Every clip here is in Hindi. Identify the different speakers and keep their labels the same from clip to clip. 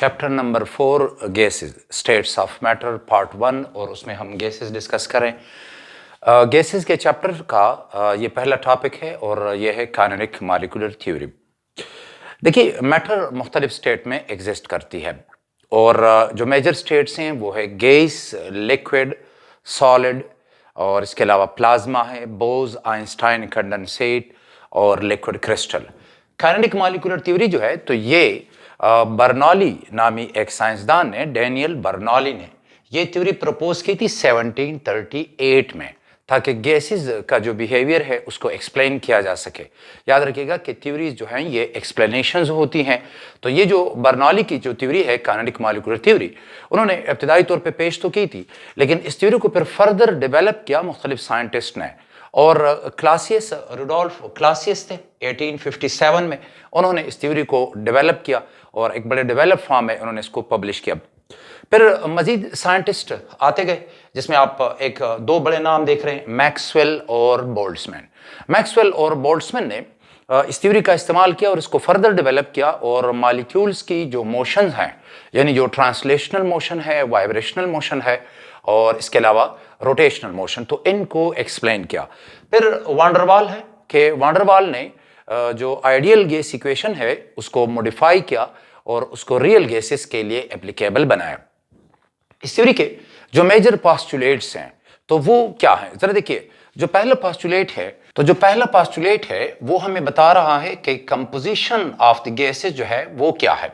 Speaker 1: Chapter number 4 gases states of matter part 1 और उसमें हम गैसेस डिस्कस करें। गैसेस के चैप्टर का ये पहला टॉपिक है और ये है काइनेटिक मॉलिक्यूलर थ्योरी। देखिए, मैटर मुख्तलिफ स्टेट में एग्जिस्ट करती है और जो मेजर स्टेट्स हैं वो है गैस, लिक्विड, सॉलिड और इसके अलावा प्लाज्मा है, बोज आइंस्टाइन कंडेंसेट और liquid crystal. Kinetic molecular theory जो है तो ये बर्नौली नामी एक साइंसदान ने, डैनियल बर्नौली ने ये थ्योरी प्रपोज की थी 1738 में, ताकि गैसेस का जो बिहेवियर है उसको एक्सप्लेन किया जा सके। याद रखिएगा कि थ्योरीज जो हैं ये एक्सप्लेनेशंस होती हैं। तो ये जो बर्नौली की जो थ्योरी है काइनेटिक मॉलिक्यूलर थ्योरी, उन्होंने इब्तिदाई तौर पे पेश तो की थी, लेकिन इस थ्योरी को फिर फर्दर डेवलप किया मुख्तलिफ साइंटिस्ट ने। और क्लासियस, रुडोल्फ क्लासियस थे 1857 में, उन्होंने इस थ्योरी को डेवलप किया और एक बड़े डेवलप फॉर्म में उन्होंने इसको पब्लिश किया। फिर मजीद साइंटिस्ट आते गए, जिसमें आप एक दो बड़े नाम देख रहे हैं, मैक्सवेल और बोल्ट्जमैन। मैक्सवेल और बोल्ट्जमैन ने इस थ्योरी का इस्तेमाल किया और इसको फर्दर डेवलप किया और मॉलिक्यूल्स की जो मोशन हैं, यानी जो ट्रांसलेशनल मोशन है, वाइब्रेशनल मोशन है और इसके अलावा रोटेशनल मोशन, तो इनको एक्सप्लेन किया। फिर वांडरवाल है कि वांडरवाल ने जो आइडियल गैस इक्वेशन है उसको मॉडिफाई किया और उसको रियल गैसेस के लिए एप्लीकेबल बनाया। इस थ्योरी के जो मेजर पोस्टुलेट्स हैं तो वो क्या है, जरा देखिए। जो पहला पोस्टुलेट है, तो जो पहला पोस्टुलेट है वो हमें बता रहा है कि कंपोजिशन ऑफ द गैसेस जो है वो क्या है,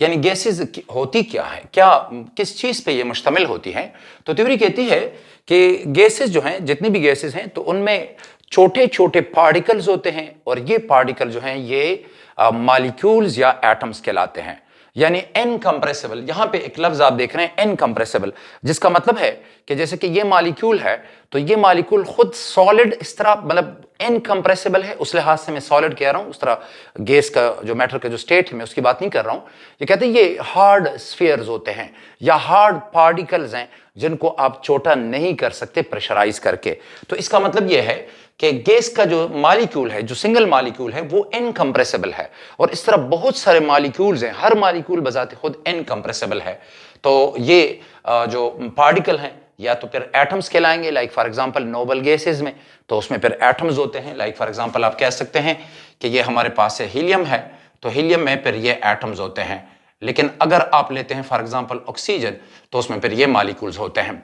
Speaker 1: यानी गैसेस होती क्या है, क्या किस चीज पे ये मुश्तमिल होती हैं। तो थ्योरी कहती है कि गैसेस जो हैं, जितनी भी गैसेस हैं, तो उनमें छोटे छोटे पार्टिकल्स होते हैं और ये पार्टिकल जो हैं ये मॉलिक्यूल्स या एटम्स कहलाते हैं, यानी इनकम्प्रेसिबल। यहां पे एक लफ्ज आप देख रहे हैं इनकम्प्रेसिबल, जिसका मतलब है कि जैसे कि ये मॉलिक्यूल है तो ये मॉलिक्यूल खुद सॉलिड इस तरह, मतलब इनकम्प्रेसिबल है, उस लिहाज से मैं सॉलिड कह रहा हूं। उस तरह गैस का जो मैटर का जो स्टेट है मैं उसकी बात नहीं कर रहा हूं। ये कहते हैं ये हार्ड स्फीयर्स होते हैं या हार्ड पार्टिकल्स हैं जिनको आप छोटा नहीं कर सकते प्रेशराइज करके। तो इसका मतलब यह है कि गैस का जो मॉलिक्यूल है, जो सिंगल मॉलिक्यूल है, वो इनकम्प्रेसिबल है और इस तरह बहुत सारे मॉलिक्यूल्स हैं, हर मॉलिक्यूल बजाते खुद इनकम्प्रेसिबल है। तो ये जो पार्टिकल हैं या तो फिर एटम्स कहलाएंगे, like for example noble gases में तो उसमें फिर एटम्स होते हैं। लाइक फॉर एग्जांपल आप कह सकते हैं कि ये हमारे पास है हीलियम है, तो हीलियम में फिर ये एटम्स होते हैं। लेकिन अगर आप लेते हैं फॉर एग्जांपल ऑक्सीजन तो उसमें फिर ये मॉलिक्यूल्स होते हैं।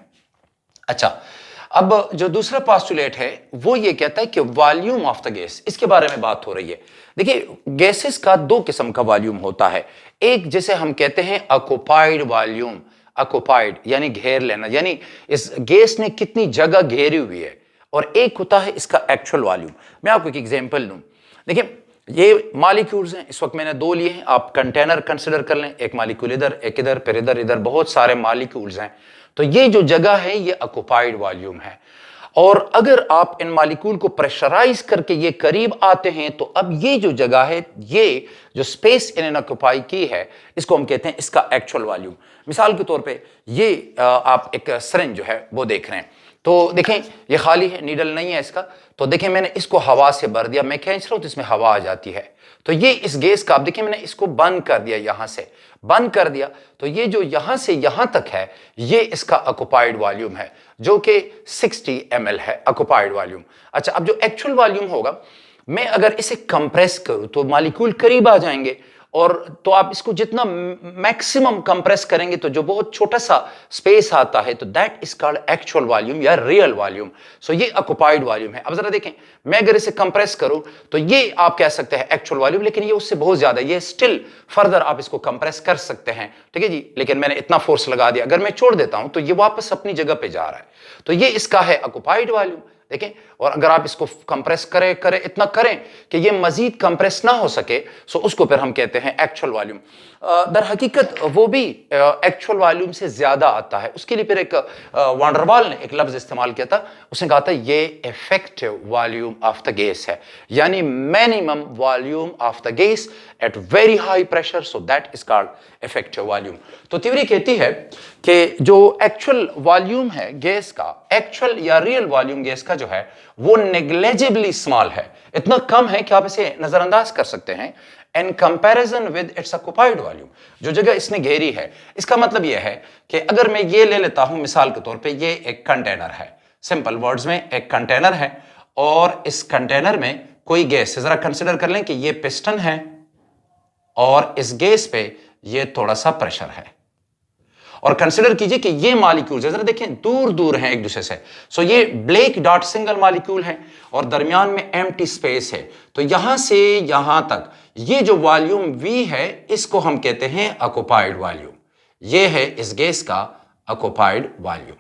Speaker 1: अच्छा, अब जो दूसरा पोस्टुलेट है वो ये कहता है कि वॉल्यूम ऑफ द गैस, इसके बारे में बात हो रही है। देखिए, गैसेस का दो किस्म का वॉल्यूम होता है। एक जिसे हम कहते हैं ऑक्युपाइड वॉल्यूम, ऑक्युपाइड यानी घेर लेना, यानी इस गैस ने कितनी जगह घेरी हुई है, और एक होता है इसका एक्चुअल वॉल्यूम। मैं आपको एक एग्जांपल दूं। देखिए, ये मॉलिक्यूल्स हैं, इस वक्त मैंने दो लिए हैं, आप कंटेनर कंसिडर कर लें, एक मॉलिक्यूल इधर, एक इधर, फिर इधर, इधर बहुत सारे मॉलिक्यूल्स हैं। तो ये जो जगह है ये ऑक्युपाइड वॉल्यूम है। और अगर आप इन मॉलिक्यूल को प्रेशराइज करके ये करीब आते हैं तो अब ये जो जगह है, ये जो स्पेस इन्होंने ऑक्युपाई की है, इसको हम कहते हैं इसका एक्चुअल वॉल्यूम। मिसाल के तौर पे ये आप एक सिरिंज जो है वो देख रहे हैं, तो देखें ये खाली है, नीडल नहीं है इसका। तो देखें मैंने इसको हवा से भर दिया, मैं खींच रहा हूं तो इसमें हवा आ जाती है। तो ये इस गैस का, आप देखिए मैंने इसको बंद कर दिया, यहां से बंद कर दिया, तो ये जो यहां से यहां तक है ये इसका ऑक्युपाइड वॉल्यूम है, जो कि 60 ml है ऑक्युपाइड वॉल्यूम। अच्छा, अब जो एक्चुअल वॉल्यूम होगा, मैं अगर इसे कंप्रेस करूं तो मॉलिक्यूल करीब आ जाएंगे, और तो आप इसको जितना मैक्सिमम कंप्रेस करेंगे तो जो बहुत छोटा सा स्पेस आता है, तो that is called actual volume या रियल वॉल्यूम। सो ये ऑक्युपाइड वॉल्यूम है। अब जरा देखें, मैं अगर इसे कंप्रेस करूं तो ये आप कह सकते हैं एक्चुअल वॉल्यूम, लेकिन ये उससे बहुत ज्यादा, ये स्टिल फर्दर आप इसको कंप्रेस कर सकते हैं, ठीक है जी। लेकिन मैंने इतना फोर्स लगा दिया, अगर मैं छोड़ देता हूं तो ये वापस अपनी जगह पे जा रहा है, तो ये इसका है ऑक्युपाइड वॉल्यूम। देखें, और अगर आप इसको कंप्रेस करें इतना करें कि ये मजीद कंप्रेस ना हो सके, सो उसको फिर हम कहते हैं एक्चुअल वॉल्यूम। दर हकीकत वो भी एक्चुअल वॉल्यूम से ज्यादा आता है। उसके लिए फिर एक वांडरवाल ने एक लफ्ज इस्तेमाल किया था, उसने कहा था ये effective volume of the gas है, यानी minimum volume of the gas at very high pressure, so that is called effective volume. तो थ्योरी कहती है कि जो एक्चुअल वॉल्यूम है गैस का, एक्चुअल या रियल वॉल्यूम गैस का जो है वो नेग्लिजिबली स्मॉल है, इतना कम है कि आप इसे नजरअंदाज कर सकते हैं। In comparison with its occupied volume, जो जगह इसने घेरी है। इसका मतलब यह है कि अगर मैं ये ले लेता हूं मिसाल के तौर पे, ये एक कंटेनर है, सिंपल वर्ड्स में एक कंटेनर है, और इस कंटेनर में कोई गैस है। जरा कंसिडर कर लें कि ये पिस्टन है और इस गैस पे ये थोड़ा सा प्रेशर है, और कंसिडर कीजिए कि ये मॉलिक्यूल्स जरा देखें दूर दूर हैं एक दूसरे से। सो ये ब्लैक डॉट सिंगल मॉलिक्यूल है और दरमियान में एम्प्टी स्पेस है। तो यहां से यहां तक ये जो वॉल्यूम V है, इसको हम कहते हैं ऑक्युपाइड वॉल्यूम। ये है इस गैस का ऑक्युपाइड वॉल्यूम।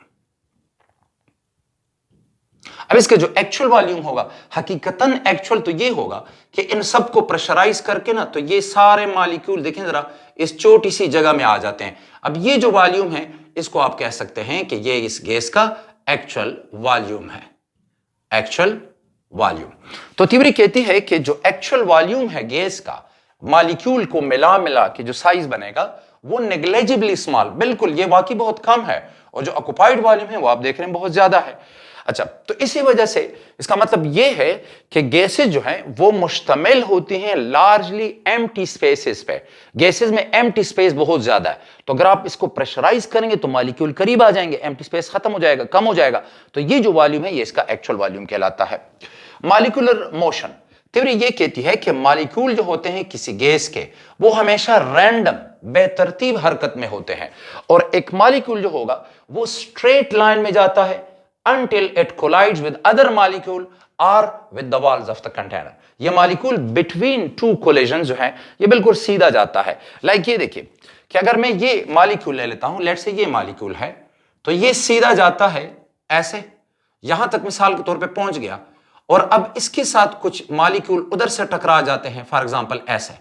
Speaker 1: अब इसका जो एक्चुअल वॉल्यूम होगा, हकीकतन एक्चुअल तो ये होगा कि इन सबको प्रेशराइज करके ना, तो ये सारे मॉलिक्यूल देखें जरा इस छोटी सी जगह में आ जाते हैं। अब ये जो वॉल्यूम है, इसको आप कह सकते हैं कि ये इस गैस का एक्चुअल वॉल्यूम है, एक्चुअल वॉल्यूम। तो थ्योरी कहती है कि जो एक्चुअल वॉल्यूम है गैस का, मॉलिक्यूल को मिला मिला के जो साइज बनेगा वो नेग्लिजिबली स्मॉल, बिल्कुल ये वाकई बहुत कम है, और जो ऑक्युपाइड वॉल्यूम है वो आप देख रहे हैं बहुत ज्यादा है। अच्छा, तो इसी वजह से इसका मतलब यह है कि गैसेस जो हैं वो मुश्तमिल होती हैं लार्जली एम्प्टी स्पेसेस पे। गैसेस में एम्प्टी स्पेस बहुत ज्यादा है, तो अगर आप इसको प्रेशराइज करेंगे तो मॉलिक्यूल करीब आ जाएंगे, एम्प्टी स्पेस खत्म हो जाएगा, कम हो जाएगा। तो ये जो वॉल्यूम है ये इसका एक्चुअल वॉल्यूम कहलाता है। मॉलिक्यूलर मोशन थ्योरी ये कहती है कि मॉलिक्यूल जो होते हैं किसी गैस के, वो हमेशा रैंडम बेतरतीब हरकत में होते हैं, और एक मॉलिक्यूल जो होगा वो स्ट्रेट लाइन में जाता है until it collides with other molecule or with the walls of the container। ये मॉलिक्यूल between two collisions जो है ये बिल्कुल सीधा जाता है। लाइक ये देखिए कि अगर मैं ये मॉलिक्यूल ले लेता हूं, लेट्स से ये मॉलिक्यूल है, तो ये सीधा जाता है ऐसे, यहां तक मिसाल के तौर पे पहुंच गया, और अब इसके साथ कुछ मॉलिक्यूल उधर से टकरा जाते हैं, फॉर एग्जांपल ऐसे,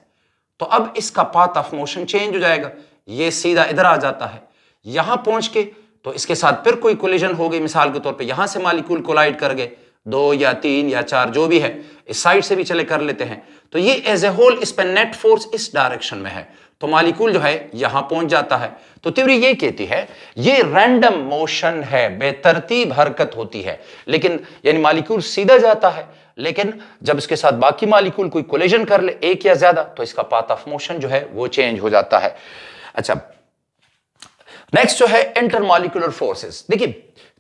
Speaker 1: तो अब इसका पाथ ऑफ मोशन चेंज हो जाएगा, ये सीधा इधर आ जाता है, यहां पहुंच के तो इसके साथ फिर कोई कोलिजन हो गई, मिसाल के तौर पे यहां से मॉलिक्यूल कोलाइड कर गए, 2 या 3 या 4 जो भी है, इस साइड से भी चले कर लेते हैं, तो ये एज ए होल इस पे नेट फोर्स इस डायरेक्शन में है, तो मॉलिक्यूल जो है यहां पहुंच जाता है। तो थ्योरी ये कहती है ये रैंडम मोशन है, बेतरतीब हरकत होती है, लेकिन यानी मॉलिक्यूल सीधा जाता है, लेकिन जब इसके साथ बाकी मॉलिक्यूल कोई कोलिजन कर ले एक या ज्यादा, तो इसका पाथ ऑफ मोशन जो है वो चेंज हो जाता है। अच्छा, नेक्स्ट जो है इंटरमॉलिक्यूलर फोर्सेस। देखिए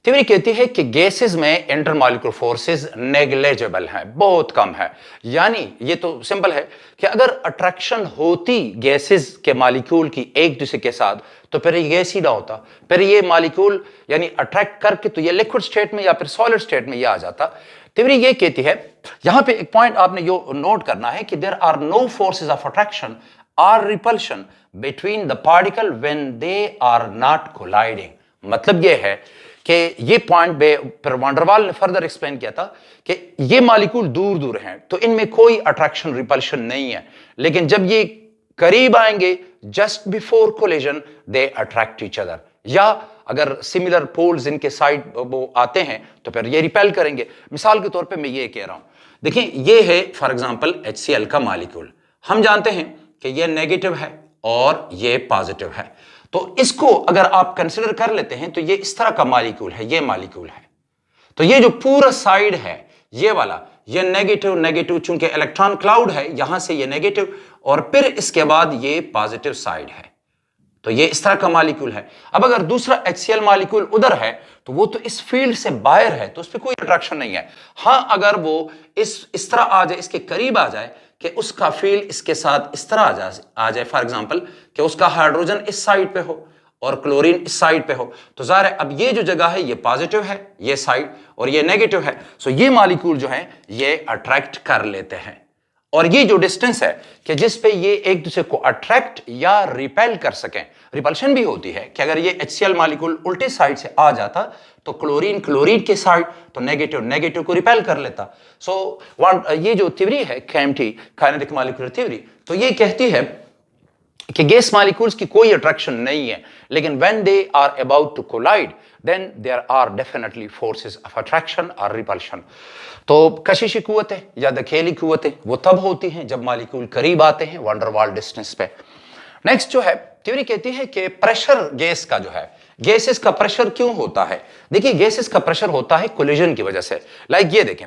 Speaker 1: थ्योरी कहती है कि गैसेस में इंटरमॉलिक्यूलर फोर्सेस नेग्लिजिबल हैं, बहुत कम है। यानी ये तो सिंपल है कि अगर अट्रैक्शन होती गैसेस के मॉलिक्यूल की एक दूसरे के साथ, तो फिर ये गैस ही ना होता, फिर ये मॉलिक्यूल यानी अट्रैक्ट करके तो ये लिक्विड स्टेट में या फिर सॉलिड स्टेट में ये आ जाता। थ्योरी ये कहती है, यहां पे एक पॉइंट आपने यो नोट करना है कि there are no forces of attraction और repulsion between the particle when they are not colliding। मतलब यह है कि ये पॉइंट पे वांडरवाल ने फर्दर एक्सप्लेन किया था कि ये मॉलिक्यूल दूर दूर हैं, तो इनमें कोई अट्रैक्शन रिपल्शन नहीं है, लेकिन जब ये करीब आएंगे just before collision they attract each other, या अगर सिमिलर पोल्स इनके साइड वो आते हैं तो फिर ये रिपेल करेंगे। मिसाल के तौर पे मैं ये कह रहा हूं, देखिए ये है फॉर एग्जांपल HCl का मॉलिक्यूल, हम जानते हैं कि ये नेगेटिव है और ये पॉजिटिव है, तो इसको अगर आप कंसीडर कर लेते हैं तो ये इस तरह का मॉलिक्यूल है, ये मॉलिक्यूल है, तो ये जो पूरा साइड है ये वाला, ये नेगेटिव नेगेटिव, चूंकि इलेक्ट्रॉन क्लाउड है, यहां से ये नेगेटिव और फिर इसके बाद ये पॉजिटिव साइड है, तो ये इस तरह का मॉलिक्यूल है। अब अगर दूसरा HCl मॉलिक्यूल उधर है तो वो तो इस फील्ड से बाहर है, तो उस पर कोई अट्रैक्शन नहीं है। हां, अगर वो इस तरह आ जाए, इसके करीब आ जाए कि उसका फील्ड इसके साथ इस तरह आ जाए फॉर एग्जांपल कि उसका हाइड्रोजन इस साइड पे हो और क्लोरीन इस साइड पे हो, तो जाहिर है अब ये जो जगह है ये पॉजिटिव है ये साइड, और ये नेगेटिव है, सो ये मॉलिक्यूल जो है ये अट्रैक्ट कर लेते हैं। और ये जो डिस्टेंस है कि जिस पे ये एक दूसरे को अट्रैक्ट या रिपेल कर सकें, रिपल्शन भी होती है कि अगर ये HCl मॉलिक्यूल उल्टे साइड से आ जाता तो क्लोरीन क्लोरीन के साइड, तो नेगेटिव नेगेटिव को रिपेल कर लेता। सो ये जो थ्योरी है KMT, काइनेटिक मॉलिक्यूलर थ्योरी, तो ये कहती है कि गैस मॉलिक्यूल्स की कोई अट्रैक्शन नहीं है, लेकिन when they are about to collide then there are definitely forces of attraction और रिपल्शन। तो कशिशी कुव्वतें या दखेली कुव्वतें वो तब होती हैं जब मॉलिक्यूल करीब आते हैं वंडर वाल डिस्टेंस पे। नेक्स्ट जो है थ्योरी कहती है कि प्रेशर गैस का जो है गैसेस का प्रेशर क्यों होता है? देखिए, गैसेस का प्रेशर होता है कोलिजन की वजह से। लाइक ये देखें,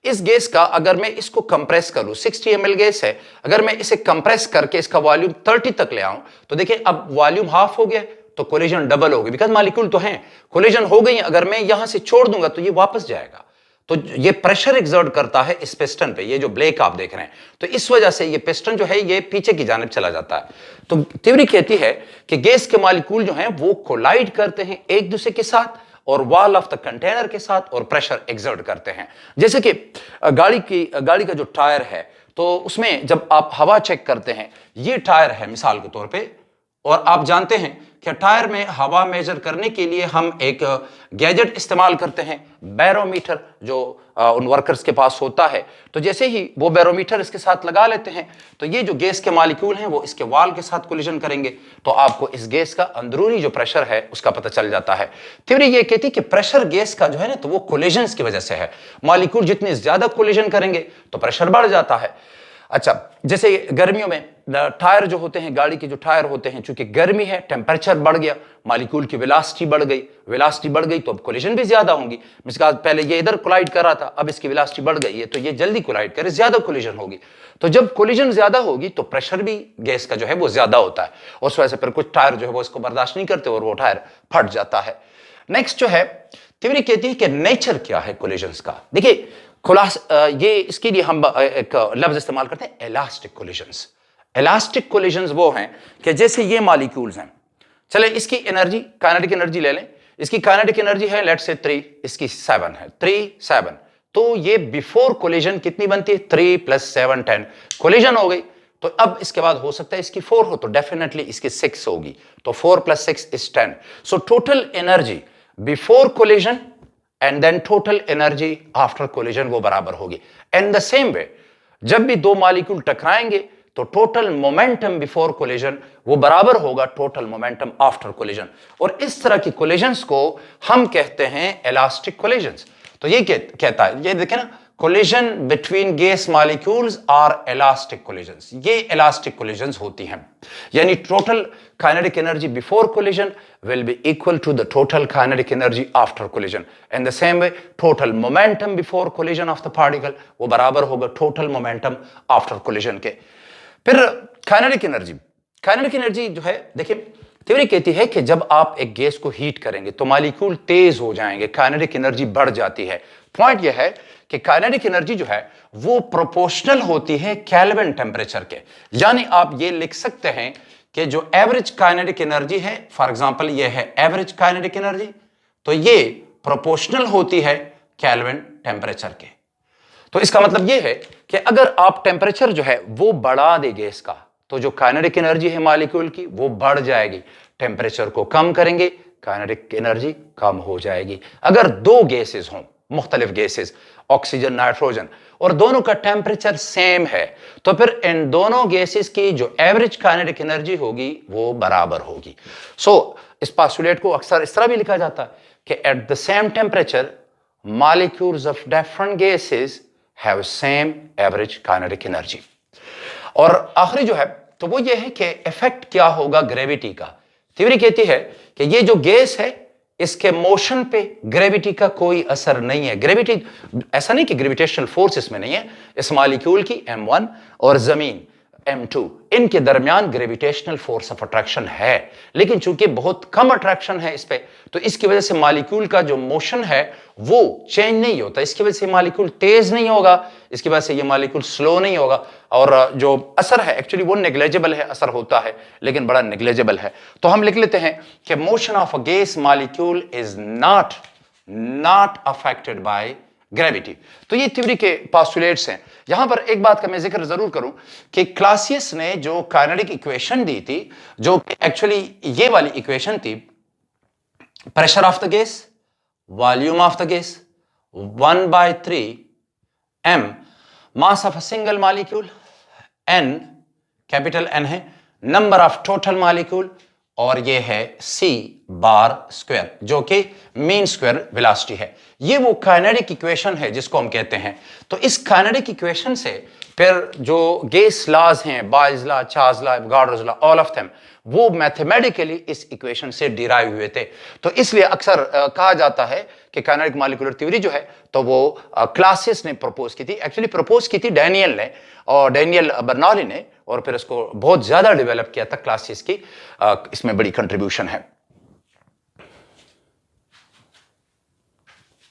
Speaker 1: इस गैस का अगर मैं इसको कंप्रेस करूं, 60 ml गैस है, अगर मैं इसे कंप्रेस करके इसका वॉल्यूम 30 तक ले आऊं, तो देखिए अब वॉल्यूम हाफ हो गया, तो कोलिजन डबल होगी, बिकॉज मॉलिक्यूल तो हैं, कोलिजन हो गई। अगर मैं यहां से छोड़ दूंगा तो ये वापस जाएगा। तो ये प्रेशर एक्सर्ट करता है इस पिस्टन पे, ये जो ब्लेक आप देख रहे हैं, तो इस वजह से ये पिस्टन जो है ये पीछे की जानिब चला जाता है। तो थ्योरी कहती है कि गैस के मॉलिक्यूल जो हैं वो कोलाइड करते हैं एक दूसरे के साथ और वॉल ऑफ द कंटेनर के साथ और प्रेशर एक्सर्ट करते हैं। जैसे कि गाड़ी का जो टायर है, तो उसमें जब आप हवा चेक करते हैं, ये टायर है मिसाल के तौर पे, और आप जानते हैं कि टायर में हवा मेजर करने के लिए हम एक गैजेट इस्तेमाल करते हैं, बैरोमीटर, जो उन वर्कर्स के पास होता है। तो जैसे ही वो बैरोमीटर इसके साथ लगा लेते हैं, तो ये जो गैस के मॉलिक्यूल हैं वो इसके वॉल के साथ कोलिजन करेंगे, तो आपको इस गैस का अंदरूनी जो प्रेशर है उसका पता चल जाता है। थ्योरी ये कहती है कि प्रेशर गैस का जो है ना, तो वो कोलिजन की वजह से है। मॉलिक्यूल जितने ज्यादा कोलिजन करेंगे तो प्रेशर बढ़ जाता है। अच्छा, जैसे गर्मियों में टायर जो होते हैं, गाड़ी के जो टायर होते हैं, चूंकि गर्मी है, टेम्परेचर बढ़ गया, मॉलिक्यूल की वेलोसिटी बढ़ गई तो अब कोलिजन भी ज्यादा होंगी। मिसाल पहले ये इधर कोलाइड कर रहा था, अब इसकी वेलोसिटी बढ़ गई है, तो ये जल्दी कोलाइड करे, ज्यादा कोलिजन होगी। तो जब कोलिजन ज्यादा होगी तो प्रेशर भी गैस का जो है वो ज्यादा होता है, और उस वजह से फिर कुछ टायर जो है वो इसको बर्दाश्त नहीं करते और वो टायर फट जाता है। नेक्स्ट जो है, थ्योरी कहती है कि नेचर क्या है कोलिजन्स का। देखिए, ये इसके लिए हम एक लफ्ज इस्तेमाल करते हैं, इलास्टिक कोलिजन्स। इलास्टिक कोलिजन्स वो हैं कि जैसे ये मॉलिक्यूल्स हैं, चले इसकी एनर्जी, काइनेटिक एनर्जी ले लें, इसकी काइनेटिक एनर्जी है लेट्स से 3, इसकी 7 है, 3 7, तो ये बिफोर कोलिजन कितनी बनती है, 3 + 7 10, कोलिजन हो गई। तो अब इसके बाद हो सकता है इसकी 4 हो, तो डेफिनेटली इसकी 6 होगी, तो 4 + 6 = 10। So total energy before collision and then total energy after collision वो बराबर होगी। एंड द सेम वे, जब भी दो मॉलिक्यूल टकराएंगे तो टोटल मोमेंटम बिफोर कोलिजन वो बराबर होगा टोटल मोमेंटम आफ्टर कोलिजन, और इस तरह की कोलिजन्स को हम कहते हैं इलास्टिक कोलिजन्स। तो ये कहता है, ये देखें ना, collision between gas molecules are elastic collisions, ये इलास्टिक कोलिजन्स होती हैं। यानी total kinetic energy before collision will be equal to the total kinetic energy after collision. In the same way, total momentum before collision of the particle वो बराबर होगा total momentum after collision के। फिर काइनेटिक एनर्जी जो है, देखिए थ्योरी कहती है कि जब आप एक गैस को हीट करेंगे तो मॉलिक्यूल तेज हो जाएंगे, काइनेटिक एनर्जी बढ़ जाती है। पॉइंट यह है कि काइनेटिक एनर्जी जो है वो प्रोपोर्शनल होती है केल्विन टेम्परेचर के। यानी आप ये लिख सकते हैं कि जो एवरेज काइनेटिक एनर्जी है, फॉर एग्जांपल ये है एवरेज काइनेटिक एनर्जी, तो ये प्रोपोर्शनल होती है केल्विन टेम्परेचर के। तो इसका मतलब ये है कि अगर आप टेम्परेचर जो है वो बढ़ा दे गैस का, तो जो काइनेटिक एनर्जी है मॉलिक्यूल की वो बढ़ जाएगी। टेम्परेचर को कम करेंगे, काइनेटिक एनर्जी कम हो जाएगी। अगर दो गैसेस हों, मुख्तलिफ गैसेस, ऑक्सीजन, नाइट्रोजन, और दोनों का टेम्परेचर सेम है, तो फिर इन दोनों गैसेस की जो एवरेज काइनेटिक एनर्जी होगी वो बराबर होगी। सो इस पोस्टुलेट को अक्सर इस तरह भी लिखा जाता है कि at the same temperature molecules of different gases have same average kinetic energy. और आखिरी जो है तो वो ये है कि इफेक्ट क्या होगा ग्रेविटी का। थ्योरी कहती है कि ये जो गैस है इसके मोशन पे ग्रेविटी का कोई असर नहीं है। ग्रेविटी ऐसा नहीं कि ग्रेविटेशनल फोर्स इसमें नहीं है, इस मॉलिक्यूल की m1 और जमीन m2 इनके दरमियान ग्रेविटेशनल फोर्स ऑफ अट्रैक्शन है, लेकिन चूंकि बहुत कम अट्रैक्शन है इस पे, तो इसकी वजह से मॉलिक्यूल का जो मोशन है वो चेंज नहीं होता। इसकी वजह से मॉलिक्यूल तेज नहीं होगा, इसकी वजह से ये मॉलिक्यूल स्लो नहीं होगा, और जो असर है एक्चुअली वो नेग्लेजिबल है, असर होता है लेकिन बड़ा नेग्लेजिबल है। तो हम लिख लेते हैं कि motion of a gas molecule is not affected by gravity. तो ये थ्योरी के पोस्टुलेट्स हैं। यहां पर एक बात का मैं जिक्र जरूर करूं कि क्लासियस ने जो काइनेटिक इक्वेशन दी थी, जो एक्चुअली ये वाली इक्वेशन थी, pressure of the gas, volume of the gas, 1/3 m, mass of a single molecule, n, capital N है, नंबर ऑफ टोटल मॉलिक्यूल, और ये है c⁻² जो कि मीन स्क्वायर वेलोसिटी है। ये वो काइनेटिक इक्वेशन है जिसको हम कहते हैं। तो इस काइनेटिक इक्वेशन से फिर जो गैस लॉज हैं, Boyle's law, Charles law, Avogadro's law, all of them, वो मैथमेटिकली इस इक्वेशन से डिराइव हुए थे। तो इसलिए अक्सर कहा जाता है कि काइनेटिक मॉलिक्यूलर थ्योरी जो है तो वो क्लासियस ने प्रपोज की थी, एक्चुअली प्रपोज की थी डैनियल ने और डैनियल बर्नौली ने, और फिर इसको बहुत ज्यादा डेवलप किया था क्लासियस की, इसमें बड़ी कंट्रीब्यूशन है।